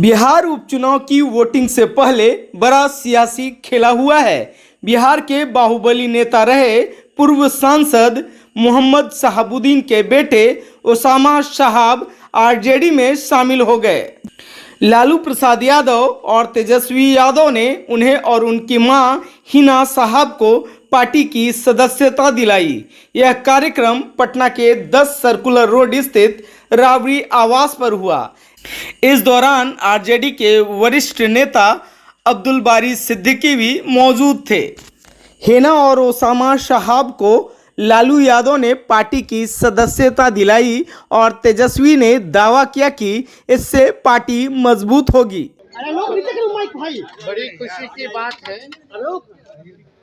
बिहार उपचुनाव की वोटिंग से पहले बड़ा सियासी खेला हुआ है। बिहार के बाहुबली नेता रहे पूर्व सांसद मोहम्मद शहाबुद्दीन के बेटे ओसामा साहब आरजेडी में शामिल हो गए। लालू प्रसाद यादव और तेजस्वी यादव ने उन्हें और उनकी मां हिना साहब को पार्टी की सदस्यता दिलाई। यह कार्यक्रम पटना के 10 सर्कुलर रोड स्थित राबड़ी आवास पर हुआ। इस दौरान आरजेडी के वरिष्ठ नेता अब्दुल बारी सिद्दीकी भी मौजूद थे। हिना और ओसामा साहब को लालू यादव ने पार्टी की सदस्यता दिलाई और तेजस्वी ने दावा किया कि इससे पार्टी मजबूत होगी। बड़ी खुशी की बात है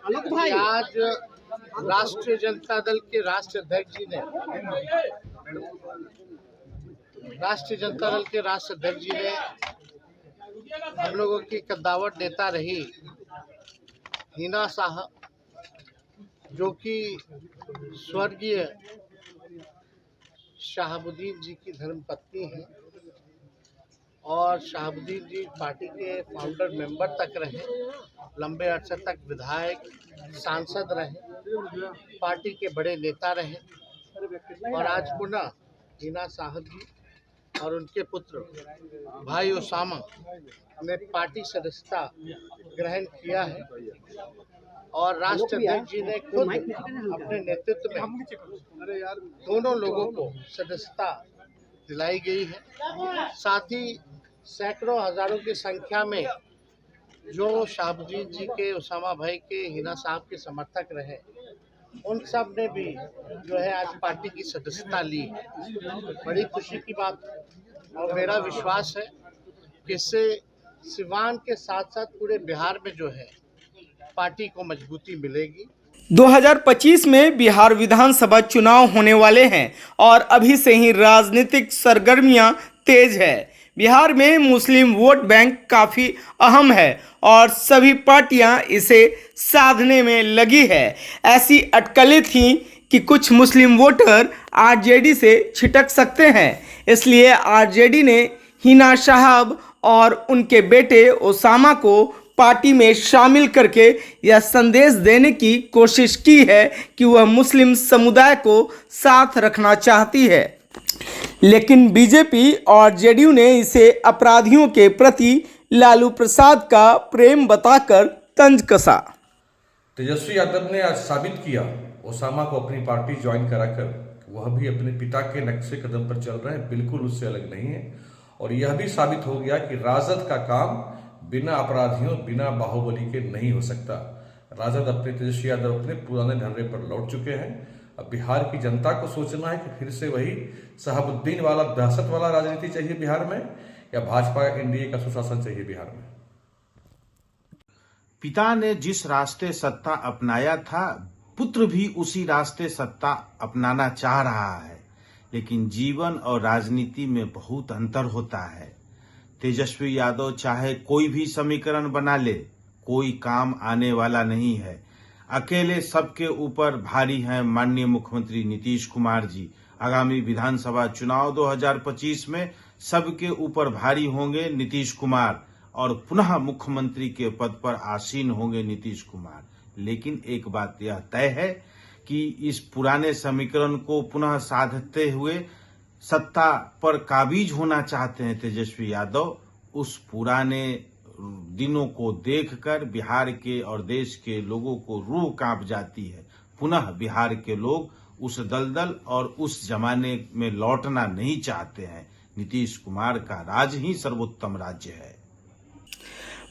कि आज राष्ट्रीय जनता दल के राष्ट्रीय अध्यक्ष जी ने हम लोगों की कद्दावर नेता रही हिना साहब, जो कि स्वर्गीय शहाबुद्दीन जी की धर्मपत्नी हैं और शहाबुद्दीन जी पार्टी के फाउंडर मेंबर तक रहे, लंबे अरसे तक विधायक सांसद रहे, पार्टी के बड़े नेता रहे और आज पुनः हिना साहब जी और उनके पुत्र भाई ओसामा ने पार्टी सदस्यता ग्रहण किया है और राष्ट्रीय अध्यक्ष जी ने खुद अपने नेतृत्व में दोनों लोगों को सदस्यता दिलाई गई है। साथ ही सैकड़ों हजारों की संख्या में जो शहाबुद्दीन जी के, ओसामा भाई के, हिना साहब के समर्थक रहे, उन सब ने भी जो है आज पार्टी की सदस्यता ली है। बड़ी खुशी की बात और मेरा विश्वास है कि इससे सिवान के साथ साथ पूरे बिहार में जो है पार्टी को मजबूती मिलेगी। 2025 में बिहार विधानसभा चुनाव होने वाले हैं और अभी से ही राजनीतिक सरगर्मियां तेज है। बिहार में मुस्लिम वोट बैंक काफ़ी अहम है और सभी पार्टियां इसे साधने में लगी है। ऐसी अटकलें थीं कि कुछ मुस्लिम वोटर आरजेडी से छिटक सकते हैं, इसलिए आरजेडी ने हिना साहब और उनके बेटे ओसामा को पार्टी में शामिल करके यह संदेश देने की कोशिश की है कि वह मुस्लिम समुदाय को साथ रखना चाहती है। लेकिन बीजेपी और जेडीयू ने इसे अपराधियों के प्रति लालू प्रसाद का प्रेम बताकर तंज कसा। तेजस्वी यादव ने आज साबित किया ओसामा को अपनी पार्टी ज्वाइन कराकर वह भी अपने पिता के नक्शे कदम पर चल रहे हैं, बिल्कुल उससे अलग नहीं है। और यह भी साबित हो गया कि राजद का काम बिना अपराधियों, बिना बाहुबली के नहीं हो सकता। राजद अपने, तेजस्वी यादव अपने पुराने ढर्रे पर लौट चुके हैं। अब बिहार की जनता को सोचना है कि फिर से वही शहाबुद्दीन वाला, दहशत वाला राजनीति चाहिए बिहार में, या भाजपा एनडीए का सुशासन चाहिए बिहार में। पिता ने जिस रास्ते सत्ता अपनाया था, पुत्र भी उसी रास्ते सत्ता अपनाना चाह रहा है, लेकिन जीवन और राजनीति में बहुत अंतर होता है। तेजस्वी यादव चाहे कोई भी समीकरण बना ले, कोई काम आने वाला नहीं है। अकेले सबके ऊपर भारी हैं माननीय मुख्यमंत्री नीतीश कुमार जी। आगामी विधानसभा चुनाव 2025 में सबके ऊपर भारी होंगे नीतीश कुमार और पुनः मुख्यमंत्री के पद पर आसीन होंगे नीतीश कुमार। लेकिन एक बात यह तय है कि इस पुराने समीकरण को पुनः साधते हुए सत्ता पर काबिज होना चाहते हैं तेजस्वी यादव। उस पुराने दिनों को देखकर बिहार के और देश के लोगों को रूह कांप जाती है। पुनः बिहार के लोग उस दलदल और उस जमाने में लौटना नहीं चाहते हैं। नीतीश कुमार का राज ही सर्वोत्तम राज्य है।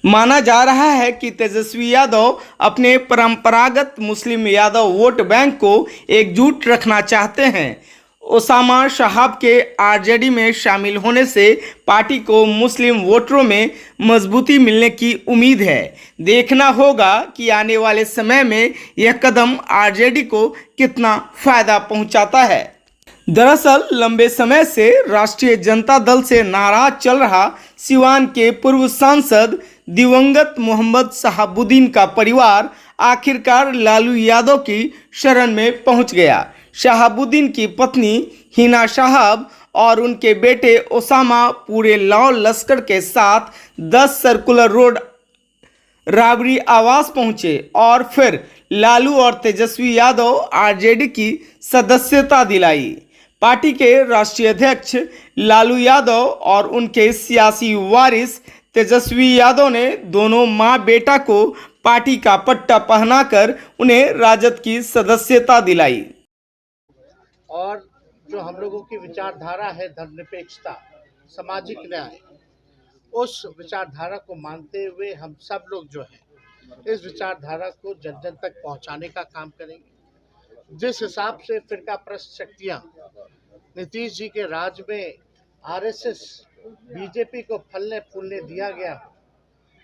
माना जा रहा है कि तेजस्वी यादव अपने परंपरागत मुस्लिम यादव वोट बैंक को एकजुट रखना चाहते हैं। ओसामा साहब के आरजेडी में शामिल होने से पार्टी को मुस्लिम वोटरों में मजबूती मिलने की उम्मीद है। देखना होगा कि आने वाले समय में यह कदम आरजेडी को कितना फायदा पहुंचाता है। दरअसल लंबे समय से राष्ट्रीय जनता दल से नाराज चल रहा सिवान के पूर्व सांसद दिवंगत मोहम्मद शहाबुद्दीन का परिवार आखिरकार लालू यादव की शरण में पहुंच गया। शहाबुद्दीन की पत्नी हिना साहब और उनके बेटे ओसामा पूरे लाओ लश्कर के साथ 10 सर्कुलर रोड राबरी आवास पहुंचे और फिर लालू और तेजस्वी यादव आरजेडी की सदस्यता दिलाई। पार्टी के राष्ट्रीय अध्यक्ष लालू यादव और उनके सियासी वारिस तेजस्वी यादव ने दोनों मां बेटा को पार्टी का पट्टा पहनाकर उन्हें राजद की सदस्यता दिलाई। और जो हम लोगों की विचारधारा है धर्मनिरपेक्षता, सामाजिक न्याय, उस विचारधारा को मानते हुए हम सब लोग जो है इस विचारधारा को जन जन तक पहुंचाने का काम करेंगे। जिस हिसाब से फिरकाप्रस्त शक्तियां नीतीश जी के राज में आरएसएस बीजेपी को फलने फूलने दिया गया,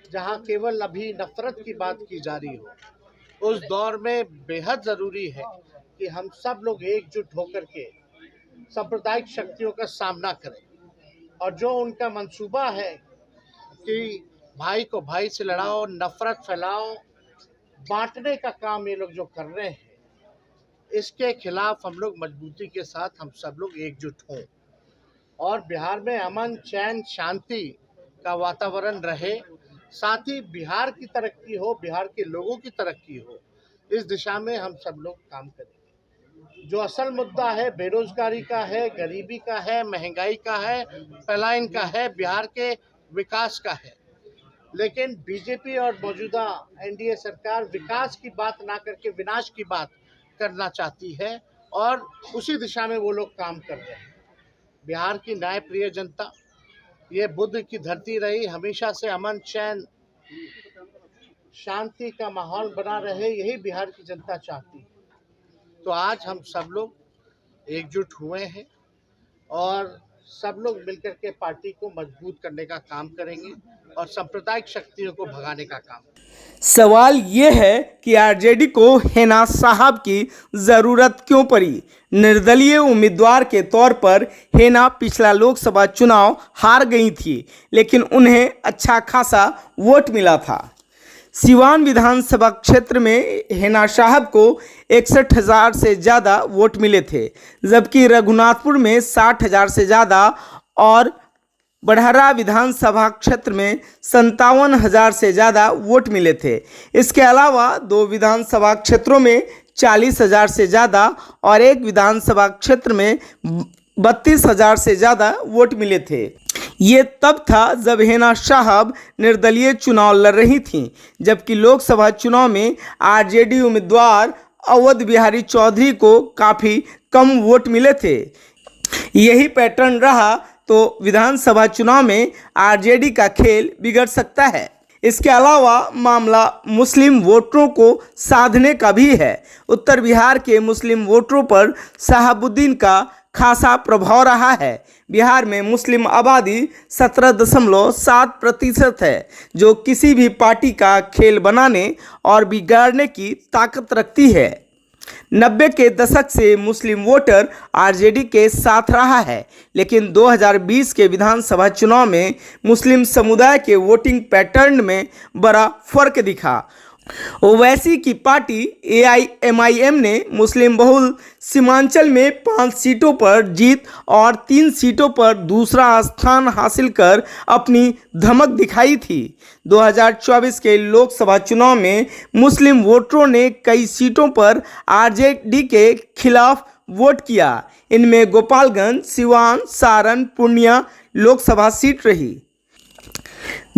जहां केवल अभी नफरत की बात की जा रही हो, उस दौर में बेहद ज़रूरी है कि हम सब लोग एकजुट होकर के सांप्रदायिक शक्तियों का सामना करें। और जो उनका मंसूबा है कि भाई को भाई से लड़ाओ, नफरत फैलाओ, बांटने का काम ये लोग जो कर रहे हैं, इसके खिलाफ हम लोग मजबूती के साथ हम सब लोग एकजुट हों और बिहार में अमन चैन शांति का वातावरण रहे, साथ ही बिहार की तरक्की हो, बिहार के लोगों की तरक्की हो, इस दिशा में हम सब लोग काम करें। जो असल मुद्दा है बेरोजगारी का है, गरीबी का है, महंगाई का है, पलायन का है, बिहार के विकास का है। लेकिन बीजेपी और मौजूदा एनडीए सरकार विकास की बात ना करके विनाश की बात करना चाहती है और उसी दिशा में वो लोग काम कर रहे हैं। बिहार की न्याय प्रिय जनता, ये बुद्ध की धरती रही, हमेशा से अमन चैन शांति का माहौल बना रहे, यही बिहार की जनता चाहती है। तो आज हम सब लोग एकजुट हुए हैं और सब लोग मिलकर के पार्टी को मजबूत करने का काम करेंगे और सांप्रदायिक शक्तियों को भगाने का काम। सवाल ये है कि आरजेडी को हेना साहब की ज़रूरत क्यों पड़ी। निर्दलीय उम्मीदवार के तौर पर हेना पिछला लोकसभा चुनाव हार गई थी, लेकिन उन्हें अच्छा खासा वोट मिला था। सिवान विधानसभा क्षेत्र में हेना साहब को 61,000 से ज़्यादा वोट मिले थे, जबकि रघुनाथपुर में 60,000 से ज़्यादा और बढ़हरा विधानसभा क्षेत्र में 57,000 से ज़्यादा वोट मिले थे। इसके अलावा 2 विधानसभा क्षेत्रों में 40,000 से ज़्यादा और 1 विधानसभा क्षेत्र में 32,000 से ज़्यादा वोट मिले थे। ये तब था जब हेना साहब निर्दलीय चुनाव लड़ रही थीं, जबकि लोकसभा चुनाव में आरजेडी उम्मीदवार अवध बिहारी चौधरी को काफ़ी कम वोट मिले थे। यही पैटर्न रहा तो विधानसभा चुनाव में आरजेडी का खेल बिगड़ सकता है। इसके अलावा मामला मुस्लिम वोटरों को साधने का भी है। उत्तर बिहार के मुस्लिम वोटरों पर शहाबुद्दीन का खासा प्रभाव रहा है। बिहार में मुस्लिम आबादी 17.7% है, जो किसी भी पार्टी का खेल बनाने और बिगाड़ने की ताकत रखती है। 90 के दशक से मुस्लिम वोटर आरजेडी के साथ रहा है, लेकिन 2020 के विधानसभा चुनाव में मुस्लिम समुदाय के वोटिंग पैटर्न में बड़ा फर्क दिखा। ओवैसी की पार्टी एआईएमआईएम ने मुस्लिम बहुल सीमांचल में 5 सीटों पर जीत और 3 सीटों पर दूसरा स्थान हासिल कर अपनी धमक दिखाई थी। 2024 के लोकसभा चुनाव में मुस्लिम वोटरों ने कई सीटों पर आरजेडी के खिलाफ वोट किया। इनमें गोपालगंज, सिवान, सारण, पूर्णिया लोकसभा सीट रही।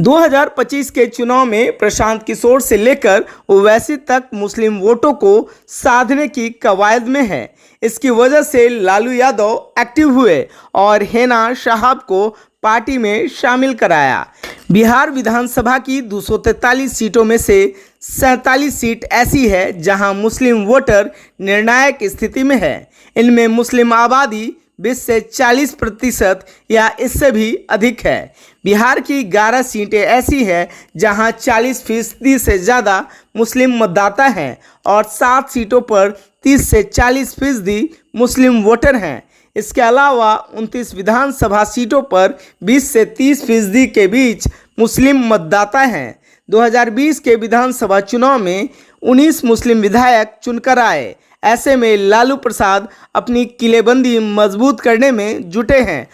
2025 के चुनाव में प्रशांत किशोर से लेकर ओवैसी तक मुस्लिम वोटों को साधने की कवायद में है। इसकी वजह से लालू यादव एक्टिव हुए और हेना साहब को पार्टी में शामिल कराया। बिहार विधानसभा की 243 सीटों में से 47 सीट ऐसी है जहां मुस्लिम वोटर निर्णायक स्थिति में है। इनमें मुस्लिम आबादी 20 से 40% या इससे भी अधिक है। बिहार की 11 सीटें ऐसी हैं जहां 40% से ज़्यादा मुस्लिम मतदाता हैं और 7 सीटों पर 30 से 40% मुस्लिम वोटर हैं। इसके अलावा 29 विधानसभा सीटों पर 20 से 30% के बीच मुस्लिम मतदाता हैं। 2020 के विधानसभा चुनाव में 19 मुस्लिम विधायक चुनकर आए। ऐसे में लालू प्रसाद अपनी किलेबंदी मजबूत करने में जुटे हैं।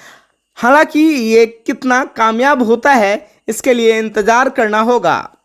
हालांकि ये कितना कामयाब होता है इसके लिए इंतजार करना होगा।